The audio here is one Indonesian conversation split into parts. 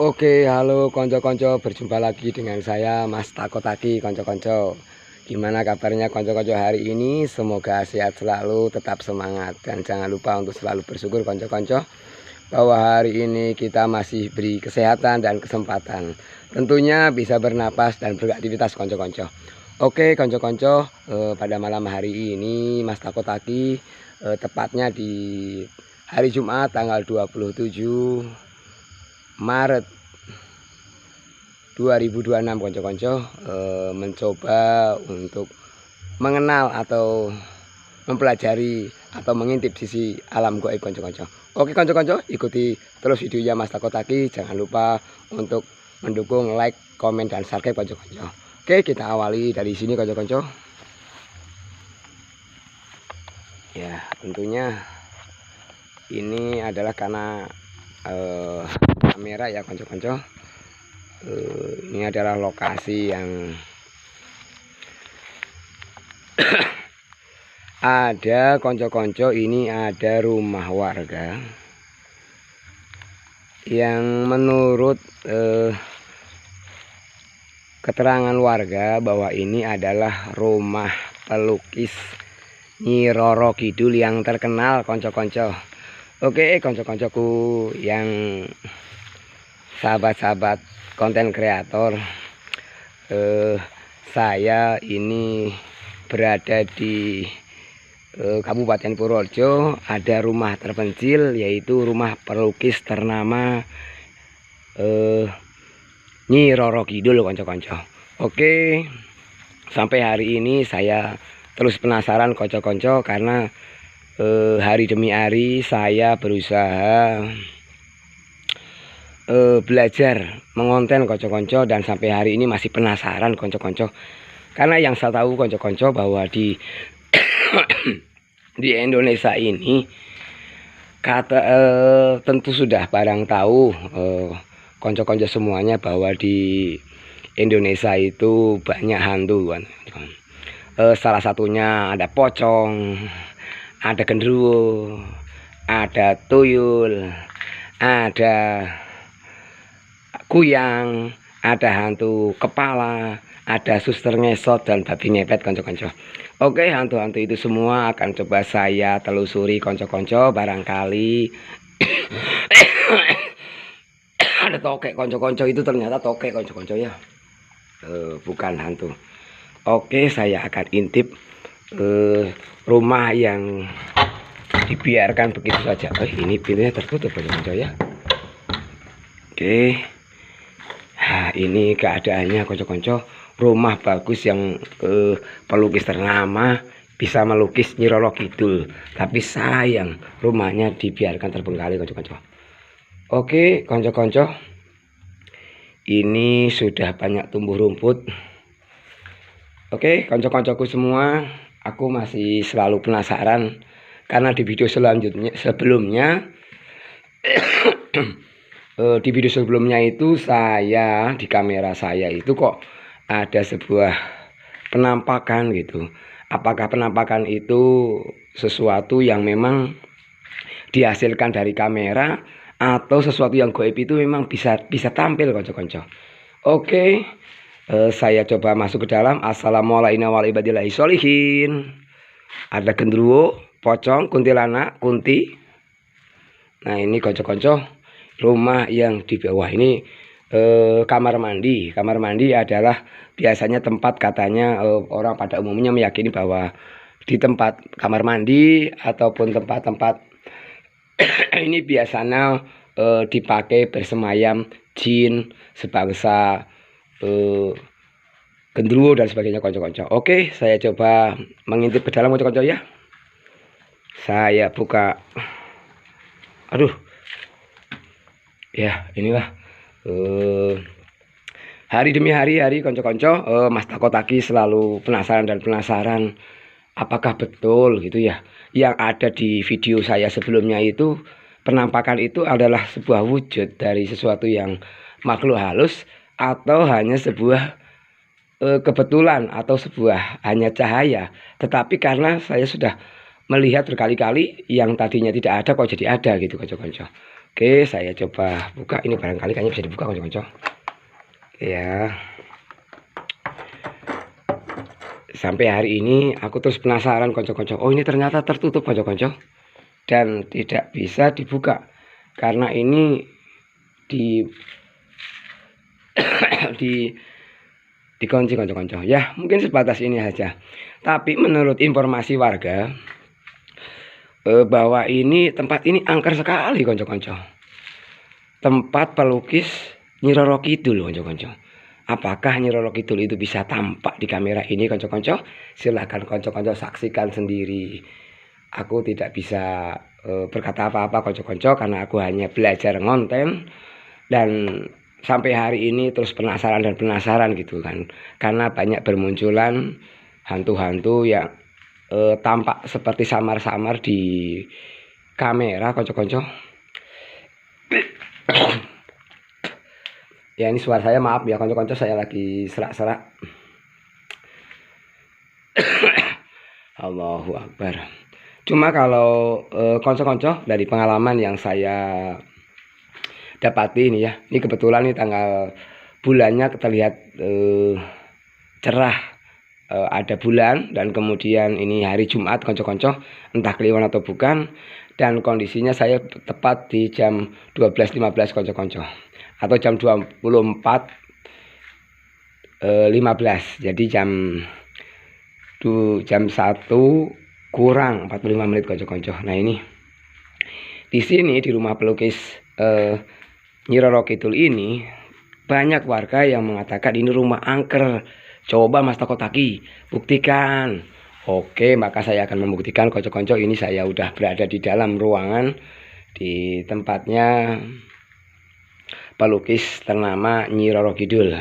Oke, halo konco-konco, berjumpa lagi dengan saya Mas Takotaki konco-konco. Gimana kabarnya konco-konco hari ini? Semoga sehat selalu, tetap semangat, dan jangan lupa untuk selalu bersyukur konco-konco bahwa hari ini kita masih beri kesehatan dan kesempatan. Tentunya bisa bernapas dan beraktivitas konco-konco. Oke konco-konco, pada malam hari ini Mas Takotaki tepatnya di hari Jumat tanggal 27 Maret 2026 konco-konco mencoba untuk mengenal atau mempelajari atau mengintip sisi alam gaib konco-konco. Oke konco-konco, ikuti terus videonya Mas Takotaki. Jangan lupa untuk mendukung, like, komen, dan subscribe konco-konco. Oke, kita awali dari sini konco-konco. Ya, tentunya ini adalah karena kamera ya konco-konco. Ini adalah lokasi yang ada konco-konco. Ini ada rumah warga yang menurut keterangan warga bahwa ini adalah rumah pelukis Nyi Roro Kidul yang terkenal konco-konco. Oke konco-koncoku yang sahabat-sahabat konten kreator, saya ini berada di Kabupaten Purworejo. Ada rumah terpencil, yaitu rumah pelukis ternama Nyi Roro Kidul konco-konco. Oke, sampai hari ini saya terus penasaran konco-konco, karena hari demi hari saya berusaha belajar mengonten konco-konco, dan sampai hari ini masih penasaran konco-konco. Karena yang saya tahu konco-konco bahwa di di Indonesia ini tentu sudah barang tahu konco-konco semuanya bahwa di Indonesia itu banyak hantu kan. Salah satunya ada pocong, ada genderuwo, ada tuyul, ada kuyang, ada hantu kepala, ada suster ngesot, dan babi ngepet konco-konco. Oke, hantu-hantu itu semua akan coba saya telusuri konco-konco. Barangkali ada tokek konco-konco, itu ternyata tokek konco-konco ya, bukan hantu. Oke, saya akan intip rumah yang dibiarkan begitu saja. Ini pintunya tertutup konco-konco ya. Oke, nah ini keadaannya konco-konco. Rumah bagus yang pelukis ternama bisa melukis Nyi Roro Kidul, tapi sayang rumahnya dibiarkan terbengkalai konco-konco. Oke konco-konco, ini sudah banyak tumbuh rumput. Oke konco-koncoku semua, aku masih selalu penasaran karena di video sebelumnya di video sebelumnya itu saya di kamera saya itu kok ada sebuah penampakan gitu. Apakah penampakan itu sesuatu yang memang dihasilkan dari kamera, atau sesuatu yang gaib itu memang bisa tampil konco-konco. Oke, saya coba masuk ke dalam. Assalamualaikum warahmatullahi wabarakatuh. Ada genderuwo, pocong, kuntilanak, kunti. Nah ini konco-konco, rumah yang di bawah ini kamar mandi. Kamar mandi adalah biasanya tempat, katanya orang pada umumnya meyakini bahwa di tempat kamar mandi ataupun tempat-tempat ini biasanya dipakai bersemayam jin sebangsa genderuwo dan sebagainya konco-konco. Oke, saya coba mengintip ke dalam konco-konco ya. Saya buka. Aduh. Ya, inilah hari demi hari konco-konco, Mas Takotaki selalu penasaran apakah betul gitu ya yang ada di video saya sebelumnya itu, penampakan itu adalah sebuah wujud dari sesuatu yang makhluk halus, atau hanya sebuah kebetulan, atau sebuah hanya cahaya. Tetapi karena saya sudah melihat berkali-kali yang tadinya tidak ada kok jadi ada gitu konco-konco. Oke, saya coba buka. Ini barangkali kayaknya bisa dibuka konco-konco. Ya. Sampai hari ini aku terus penasaran konco-konco. Oh, ini ternyata tertutup konco-konco dan tidak bisa dibuka karena ini di dikunci konco-konco. Ya, mungkin sebatas ini saja. Tapi menurut informasi warga bahwa ini tempat ini angker sekali konco-konco. Tempat pelukis Nyi Roro Kidul konco-konco. Apakah Nyi Roro Kidul itu bisa tampak di kamera ini konco-konco? Silahkan konco-konco saksikan sendiri. Aku tidak bisa berkata apa-apa konco-konco karena aku hanya belajar ngonten dan sampai hari ini terus penasaran dan penasaran gitu kan. Karena banyak bermunculan hantu-hantu yang tampak seperti samar-samar di kamera konco-konco. Ya ini suara saya maaf ya konco-konco, saya lagi serak-serak. Allahu Akbar. Cuma kalau konco-konco dari pengalaman yang saya dapati ini ya, ini kebetulan nih tanggal bulannya terlihat cerah, ada bulan dan kemudian ini hari Jumat konco-konco, entah kliwon atau bukan, dan kondisinya saya tepat di jam 12.15 konco-konco atau jam 24.15. Jadi jam 1 kurang 45 menit konco-konco. Nah ini di sini di rumah pelukis Nyi Roro Kidul ini banyak warga yang mengatakan ini rumah angker. Coba Mas Takotaki buktikan. Oke, maka saya akan membuktikan konco-konco. Ini saya udah berada di dalam ruangan di tempatnya pelukis ternama Nyi Roro Kidul.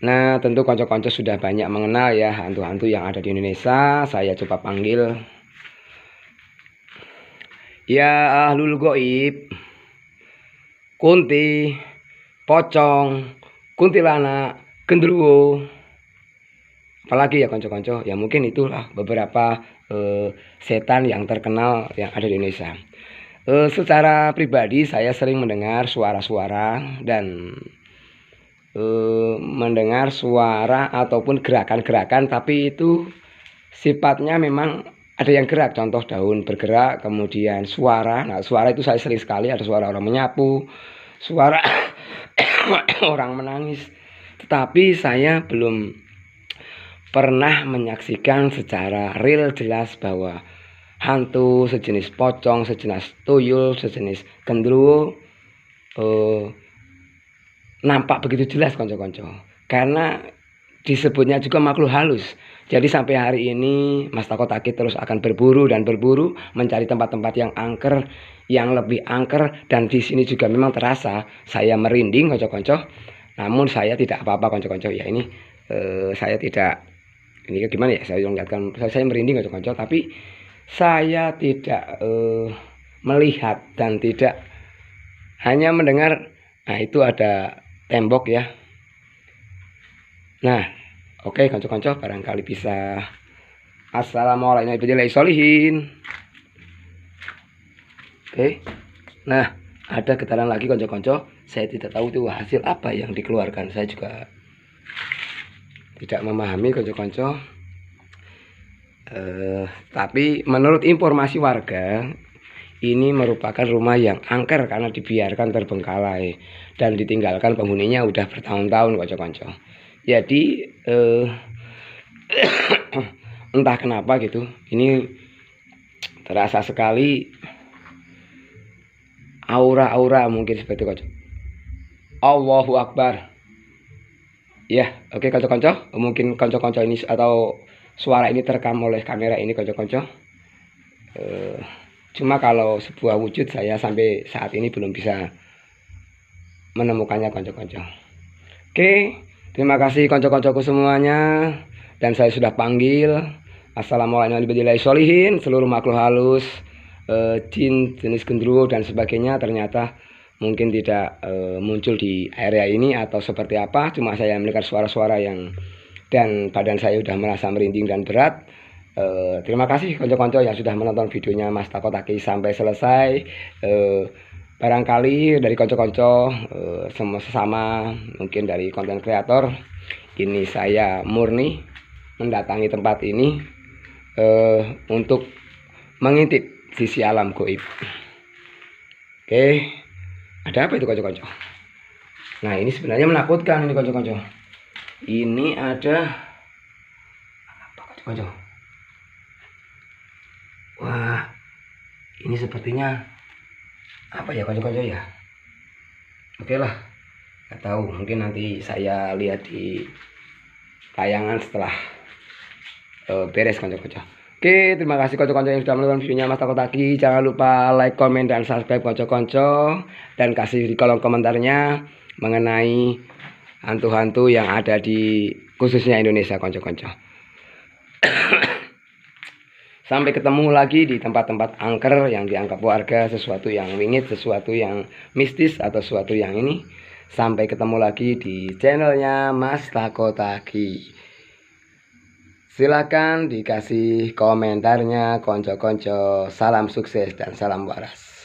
Nah, tentu konco-konco sudah banyak mengenal ya hantu-hantu yang ada di Indonesia. Saya coba panggil. Ya ahlul goib, kunti, pocong, kuntilanak, gendruwo. Apalagi ya konco-konco, ya mungkin itulah beberapa setan yang terkenal yang ada di Indonesia. Secara pribadi saya sering mendengar suara-suara dan mendengar suara ataupun gerakan-gerakan, tapi itu sifatnya memang ada yang gerak, contoh daun bergerak, kemudian suara. Nah suara itu saya sering sekali, ada suara orang menyapu, suara orang menangis, tetapi saya belum pernah menyaksikan secara real jelas bahwa hantu sejenis pocong, sejenis tuyul, sejenis gendruwo nampak begitu jelas konco-konco. Karena disebutnya juga makhluk halus. Jadi sampai hari ini Mas Takotaki terus akan berburu dan berburu mencari tempat-tempat yang angker, yang lebih angker, dan di sini juga memang terasa saya merinding konco-konco. Namun saya tidak apa-apa konco-konco ya, ini saya tidak, ini gimana ya, saya lihatkan, saya merinding konco-konco, tapi saya tidak melihat dan tidak hanya mendengar. Nah itu ada tembok ya. Nah oke konco-konco, barangkali bisa. Assalamualaikum warahmatullahi wabarakatuh. Oke, nah ada getaran lagi konco-konco. Saya tidak tahu itu hasil apa yang dikeluarkan, saya juga tidak memahami konco-konco. Tapi menurut informasi warga, ini merupakan rumah yang angker karena dibiarkan terbengkalai dan ditinggalkan penghuninya udah bertahun-tahun konco-konco. Jadi entah kenapa gitu, ini terasa sekali aura-aura mungkin seperti konco. Allahu Akbar. Ya, oke konco-konco, mungkin konco-konco ini atau suara ini terekam oleh kamera ini konco-konco. Cuma kalau sebuah wujud saya sampai saat ini belum bisa menemukannya konco-konco. Oke, terima kasih konco-koncoku semuanya, dan saya sudah panggil. Assalamualaikum warahmatullahi wabarakatuh. Seluruh makhluk halus, jin, jenis gendruwo dan sebagainya ternyata mungkin tidak muncul di area ini atau seperti apa. Cuma saya mendengar suara-suara yang, dan badan saya sudah merasa merinding dan berat. Terima kasih konco-konco yang sudah menonton videonya Mas Takotaki sampai selesai. barangkali dari konco-konco semua sesama mungkin dari konten kreator, ini saya murni mendatangi tempat ini untuk mengintip sisi alam goib. Oke, ada apa itu konco-konco? Nah, ini sebenarnya menakutkan ini konco-konco. Ini ada apa konco-konco? Wah, ini sepertinya apa ya konco-konco ya? Oke lah, nggak tahu, mungkin nanti saya lihat di tayangan setelah beres konco-konco. Oke, terima kasih konco-konco yang sudah menonton videonya Mas Takotaki. Jangan lupa like, komen, dan subscribe konco-konco, dan kasih di kolom komentarnya mengenai hantu-hantu yang ada di khususnya Indonesia konco-konco. Sampai ketemu lagi di tempat-tempat angker yang dianggap warga sesuatu yang wingit, sesuatu yang mistis, atau sesuatu yang ini. Sampai ketemu lagi di channelnya Mas Takotaki. Silakan dikasih komentarnya konco-konco. Salam sukses dan salam waras.